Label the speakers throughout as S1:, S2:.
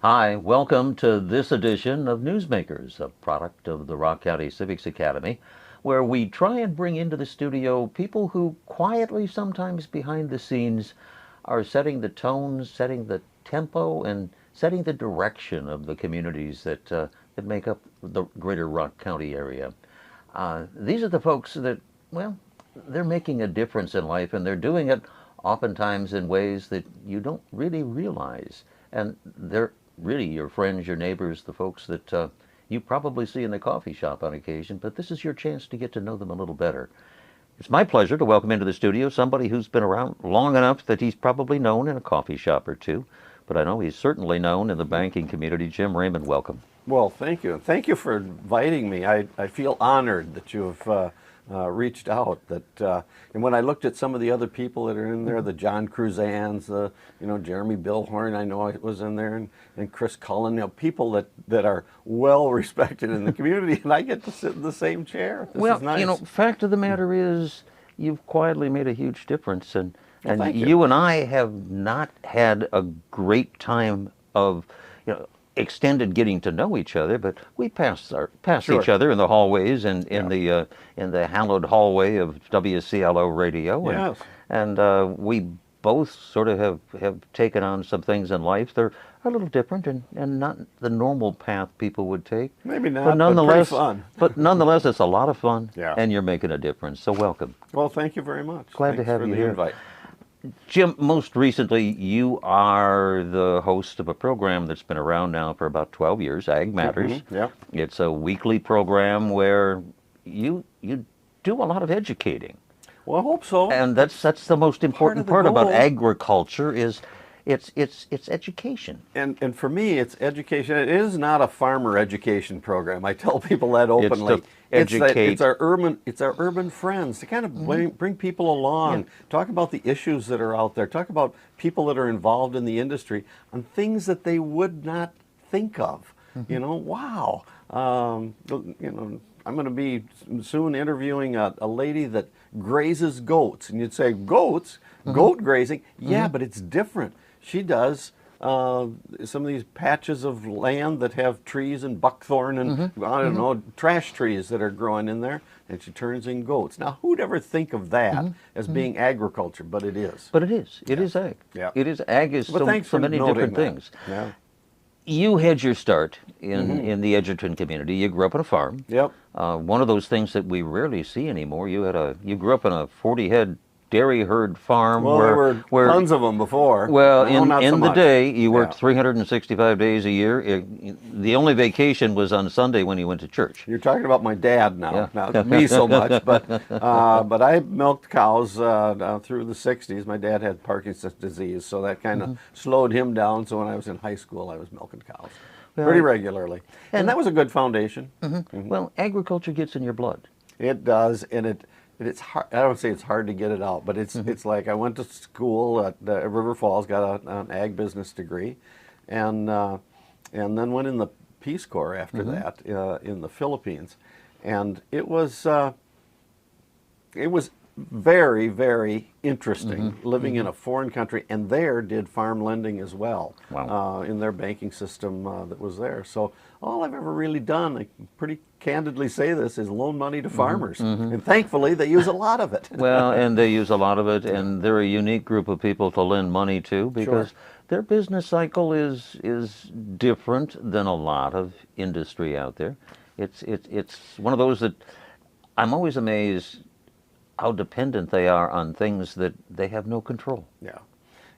S1: Hi, welcome to this edition of Newsmakers, a product of the Rock County Civics Academy, where we try and bring into the studio people who quietly, sometimes behind the scenes, are setting the tone, setting the tempo, and setting the direction of the communities that make up the greater Rock County area. These are the folks that, well, they're making a difference in life, and they're doing it oftentimes in ways that you don't really realize. And they're really your friends, your neighbors, the folks that you probably see in the coffee shop on occasion, but this is your chance to get to know them a little better. It's my pleasure to welcome into the studio somebody who's been around long enough that he's probably known in a coffee shop or two, but I know he's certainly known in the banking community. Jim Raymond, welcome.
S2: Well, thank you. Thank you for inviting me. I feel honored that you have reached out. And when I looked at some of the other people that are in there, the John Cruzans, Jeremy Billhorn, I know it was in there, and Chris Cullen, people that are well respected in the community, and I get to sit in the same chair. This is nice.
S1: Fact of the matter is, you've quietly made a huge difference, and
S2: Thank you.
S1: you and I have not had a great time of, extended getting to know each other, but we passed
S2: Sure.
S1: each other in the hallways and in the hallowed hallway of WCLO radio,
S2: Yes.
S1: and we both sort of have taken on some things in life. They're a little different and not the normal path people would take.
S2: Maybe not,
S1: but
S2: but
S1: nonetheless,
S2: pretty fun.
S1: but nonetheless, it's a lot of fun,
S2: Yeah.
S1: and you're making a difference. So welcome.
S2: Well, thank you very much.
S1: Glad to
S2: Thanks
S1: have
S2: for
S1: you
S2: the
S1: here.
S2: invite.
S1: Jim, most recently, you are the host of a program that's been around now for about 12 years, Ag Matters.
S2: Mm-hmm. Yeah.
S1: It's a weekly program where you do a lot of educating.
S2: Well, I hope so.
S1: And that's the most important
S2: the
S1: part about
S2: goal.
S1: agriculture is it's education.
S2: And for me, it's education. It is not a farmer education program. I tell people that openly.
S1: to educate.
S2: It's our urban friends to kind of bring people along, talk about the issues that are out there, talk about people that are involved in the industry on things that they would not think of. Wow. I'm going to be soon interviewing a lady that grazes goats, and you'd say goats, goat grazing. Yeah, but it's different. She does some of these patches of land that have trees and buckthorn and I don't know, trash trees that are growing in there, and she turns in goats. Now, who'd ever think of that as being agriculture? But it is.
S1: But it is. It is ag.
S2: Yeah.
S1: It is ag is
S2: But thanks
S1: so
S2: for
S1: many
S2: noting
S1: different
S2: that.
S1: things.
S2: Yeah.
S1: You had your start in the Edgerton community. You grew up on a farm.
S2: Yep.
S1: One of those things that we rarely see anymore. You grew up on a 40-head dairy herd farm.
S2: Well, there were tons of them before.
S1: Well,
S2: No, not so
S1: in the
S2: much.
S1: day, you worked
S2: Yeah.
S1: 365 days a year. The only vacation was on Sunday when you went to church.
S2: You're talking about my dad now,
S1: Yeah.
S2: not me so much. But I milked cows through the '60s. My dad had Parkinson's disease, so that kind of slowed him down. So when I was in high school, I was milking cows pretty regularly, and that was a good foundation.
S1: Well, agriculture gets in your blood.
S2: It does, and it's hard. I don't say it's hard to get it out, but it's like I went to school at River Falls, got an ag business degree, and then went in the Peace Corps after that in the Philippines, and it was very, very interesting living in a foreign country, and there did farm lending as well.
S1: Wow.
S2: In their banking system that was there. So all I've ever really done, I can pretty candidly say this, is loan money to farmers, and thankfully they use a lot of it.
S1: Well, and they use a lot of it, and they're a unique group of people to lend money to because their business cycle is different than a lot of industry out there. It's one of those that I'm always amazed how dependent they are on things that they have no control.
S2: Yeah.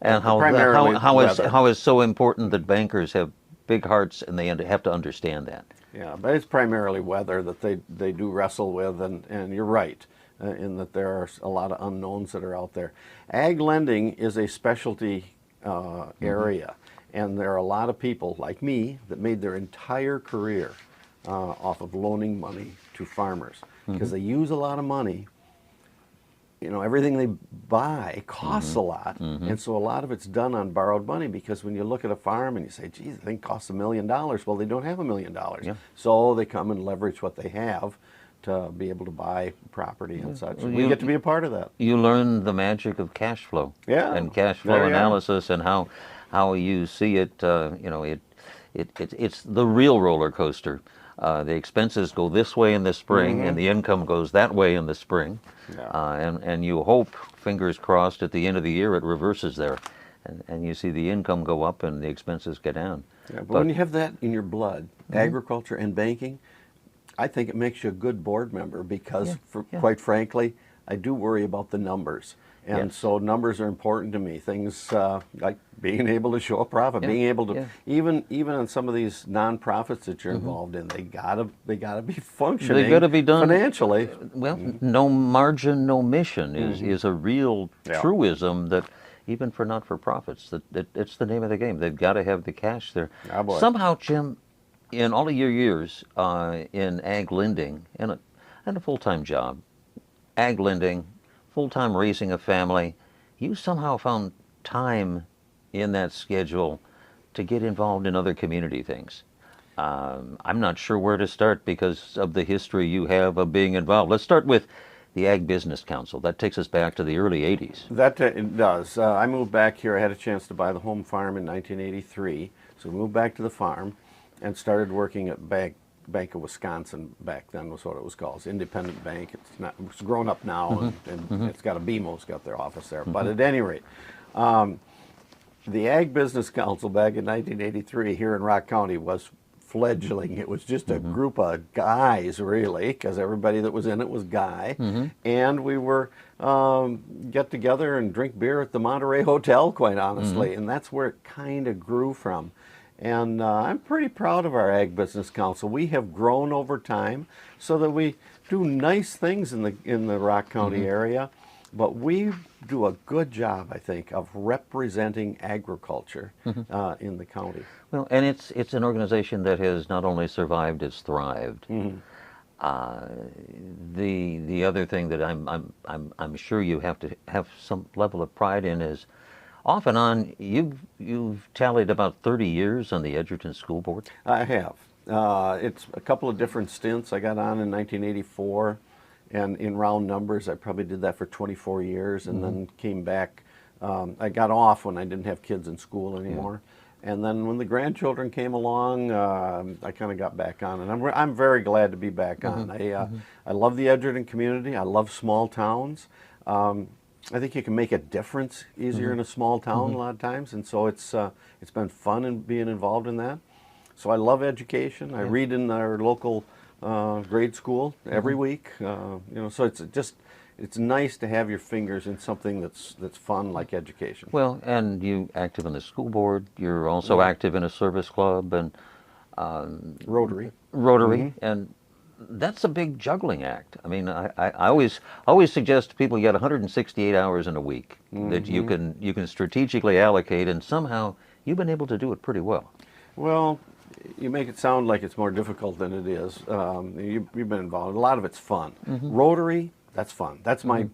S1: And
S2: Primarily
S1: how is so important that bankers have big hearts and they have to understand that.
S2: Yeah, but it's primarily weather that they do wrestle with, and you're right in that there are a lot of unknowns that are out there. Ag lending is a specialty area, and there are a lot of people like me that made their entire career off of loaning money to farmers because they use a lot of money. Everything they buy costs a lot, and so a lot of it's done on borrowed money because when you look at a farm and you say, geez, the thing costs $1 million, well, they don't have $1 million.
S1: Yeah.
S2: So they come and leverage what they have to be able to buy property and such.
S1: Well,
S2: And we get to be a part of that.
S1: You learn the magic of cash flow
S2: Yeah,
S1: and cash flow
S2: there you are.
S1: analysis and how you see it. it's the real roller coaster. The expenses go this way in the spring, and the income goes that way in the spring.
S2: Yeah.
S1: And you hope, fingers crossed, at the end of the year it reverses there, and you see the income go up and the expenses go down.
S2: Yeah, but when you have that in your blood, agriculture and banking, I think it makes you a good board member because, quite frankly, I do worry about the numbers. And so numbers are important to me. Things like being able to show a profit, being able to even on some of these nonprofits that you're involved in, they gotta be functioning.
S1: They got to be done
S2: financially.
S1: Well, no margin, no mission is a real truism that even for not-for-profits, that it's the name of the game. They've got to have the cash there.
S2: Oh, boy.
S1: Somehow, Jim, in all of your years in ag lending and a full-time job, ag lending, full-time raising a family, you somehow found time in that schedule to get involved in other community things. I'm not sure where to start because of the history you have of being involved. Let's start with the Ag Business Council. That takes us back to the early 80s.
S2: That it does. I moved back here. I had a chance to buy the home farm in 1983. So we moved back to the farm and started working at Bank of Wisconsin. Back then was what it was called. It's Independent Bank. It's grown up now, and it's got a BMO's got their office there. But at any rate, the Ag Business Council back in 1983 here in Rock County was fledgling. It was just a group of guys, really, because everybody that was in it was guy. And we were get together and drink beer at the Monterey Hotel, quite honestly. And that's where it kind of grew from. And I'm pretty proud of our Ag Business Council. We have grown over time so that we do nice things in the Rock County area. But we do a good job, I think, of representing agriculture in the county.
S1: Well, and it's an organization that has not only survived, it's thrived. The other thing that I'm sure you have to have some level of pride in is, off and on, you've tallied about 30 years on the Edgerton School Board.
S2: I have. It's a couple of different stints. I got on in 1984. And in round numbers, I probably did that for 24 years and then came back. I got off when I didn't have kids in school anymore. And then when the grandchildren came along, I kind of got back on. And I'm very glad to be back on. I love the Edgerton community. I love small towns. I think you can make a difference easier in a small town a lot of times. And so it's been fun in being involved in that. So I love education. I read in our local grade school every week, so it's nice to have your fingers in something that's fun like education.
S1: Well, and you active in the school board. You're also active in a service club and
S2: Rotary,
S1: and that's a big juggling act. I mean, I always suggest to people you got 168 hours in a week that you can strategically allocate, and somehow you've been able to do it pretty well.
S2: Well, you make it sound like it's more difficult than it is. You've been involved. A lot of it's fun. Rotary, that's fun. That's my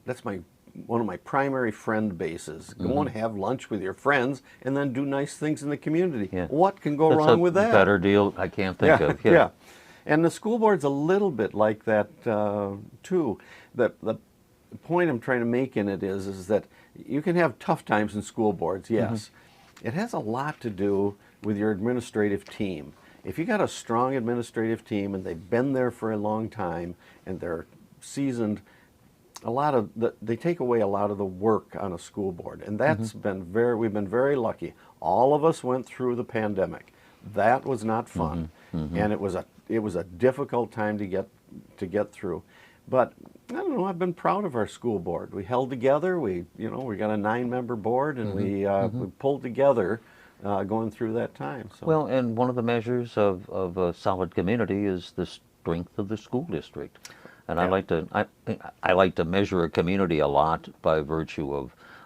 S2: one of my primary friend bases. Go and have lunch with your friends, and then do nice things in the community. What can go wrong with that?
S1: That's a better deal I can't think of.
S2: Yeah, and the school board's a little bit like that too. The point I'm trying to make in it is that you can have tough times in school boards. Yes, it has a lot to do with your administrative team. If you got a strong administrative team and they've been there for a long time and they're seasoned, they take away a lot of the work on a school board, and that's we've been very lucky. All of us went through the pandemic. That was not fun, and it was a difficult time to get through. But I don't know. I've been proud of our school board. We held together. We got a 9-member board, and we pulled together. Going through that time. So.
S1: Well, and one of the measures of a solid community is the strength of the school district. And I like to measure a community a lot by virtue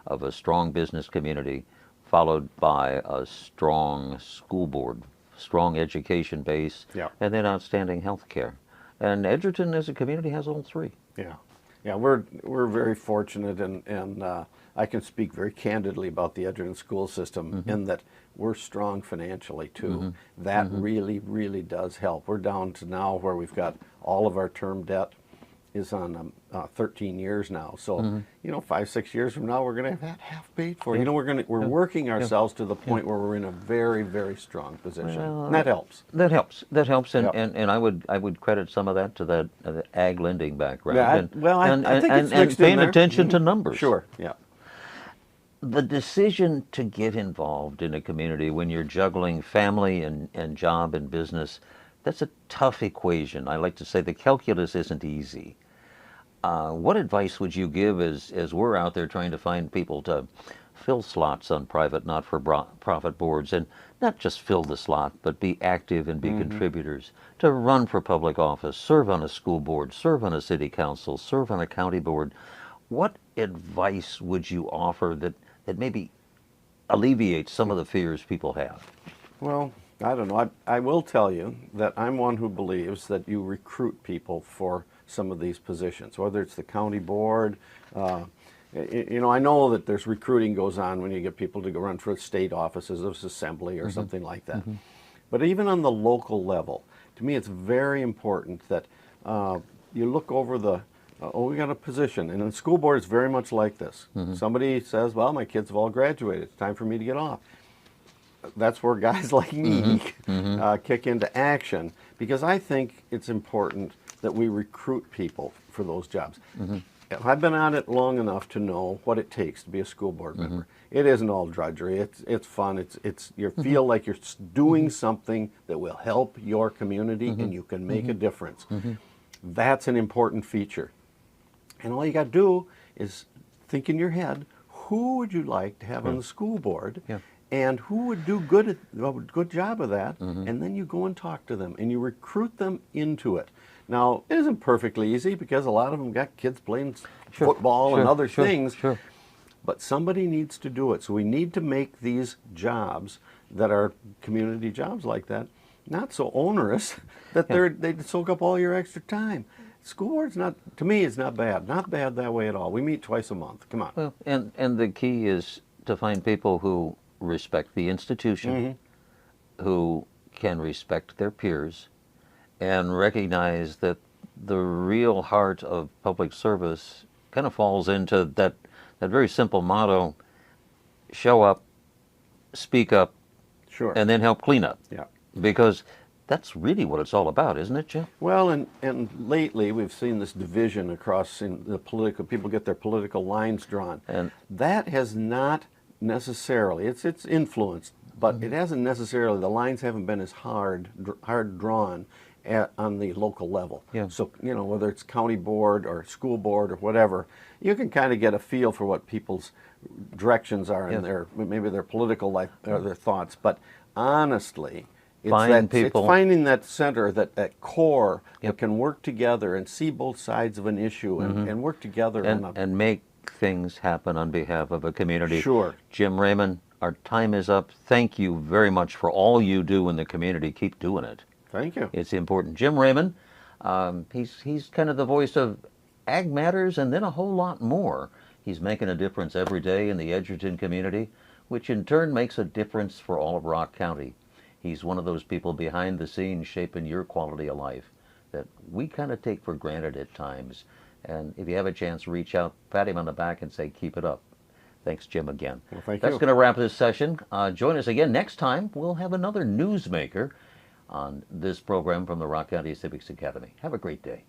S1: of a strong business community, followed by a strong school board, strong education base, and then outstanding health care. And Edgerton as a community has all three.
S2: Yeah, we're very fortunate, and I can speak very candidly about the Edgerton school system in that we're strong financially too. That really, really does help. We're down to now where we've got all of our term debt is on 13 years now. So,
S1: Mm-hmm.
S2: 5, 6 years from now, we're going to have that half paid for.
S1: Yeah.
S2: We're working ourselves to the point where we're in a very, very strong position.
S1: Well,
S2: And that helps.
S1: That helps. That helps, and,
S2: Yep.
S1: and I would credit some of that to that the ag lending background.
S2: Yeah, I think it's mixed in
S1: paying
S2: there.
S1: attention to numbers.
S2: Sure, yeah.
S1: The decision to get involved in a community when you're juggling family and job and business, that's a tough equation. I like to say the calculus isn't easy. What advice would you give as we're out there trying to find people to fill slots on private not-for-profit boards, and not just fill the slot, but be active and be contributors, to run for public office, serve on a school board, serve on a city council, serve on a county board? What advice would you offer that maybe alleviates some of the fears people have?
S2: Well, I don't know. I will tell you that I'm one who believes that you recruit people for some of these positions, whether it's the county board. I know that there's recruiting goes on when you get people to go run for state offices of assembly or something like that. But even on the local level, to me, it's very important that you look over we got a position. And the school board is very much like this. Somebody says, well, my kids have all graduated. It's time for me to get off. That's where guys like me kick into action, because I think it's important that we recruit people for those jobs. I've been on it long enough to know what it takes to be a school board member. It isn't all drudgery. It's fun. You feel like you're doing something that will help your community and you can make a difference. That's an important feature. And all you got to do is think in your head, who would you like to have on the school board?
S1: Yeah.
S2: And who would do a good job of that? And then you go and talk to them and you recruit them into it. Now, it isn't perfectly easy because a lot of them got kids playing football and other things. But somebody needs to do it. So we need to make these jobs that are community jobs like that not so onerous that they soak up all your extra time. School board's not, to me, it's not bad. Not bad that way at all. We meet twice a month. Come on.
S1: Well, and the key is to find people who respect the institution, who can respect their peers, and recognize that the real heart of public service kind of falls into that very simple motto: show up, speak up, and then help clean up.
S2: Yeah.
S1: Because that's really what it's all about, isn't it, Jim?
S2: Well, and lately we've seen this division across in the political, people get their political lines drawn. And that has not necessarily, it's influenced, but it hasn't necessarily, the lines haven't been as hard drawn on the local level.
S1: Yeah.
S2: So, whether it's county board or school board or whatever, you can kind of get a feel for what people's directions are in maybe their political life or their thoughts. But honestly, it's finding that center, that core that can work together and see both sides of an issue and work together
S1: and make things happen on behalf of a community.
S2: Sure.
S1: Jim Raymond, our time is up. Thank you very much for all you do in the community. Keep doing it.
S2: Thank you.
S1: It's important. Jim Raymond, he's kind of the voice of ag matters and then a whole lot more. He's making a difference every day in the Edgerton community, which in turn makes a difference for all of Rock County. He's one of those people behind the scenes shaping your quality of life that we kind of take for granted at times. And if you have a chance, reach out, pat him on the back and say, keep it up. Thanks, Jim, again.
S2: Well, thank you.
S1: That's going to wrap this session. Join us again next time. We'll have another newsmaker on this program from the Rock County Civics Academy. Have a great day.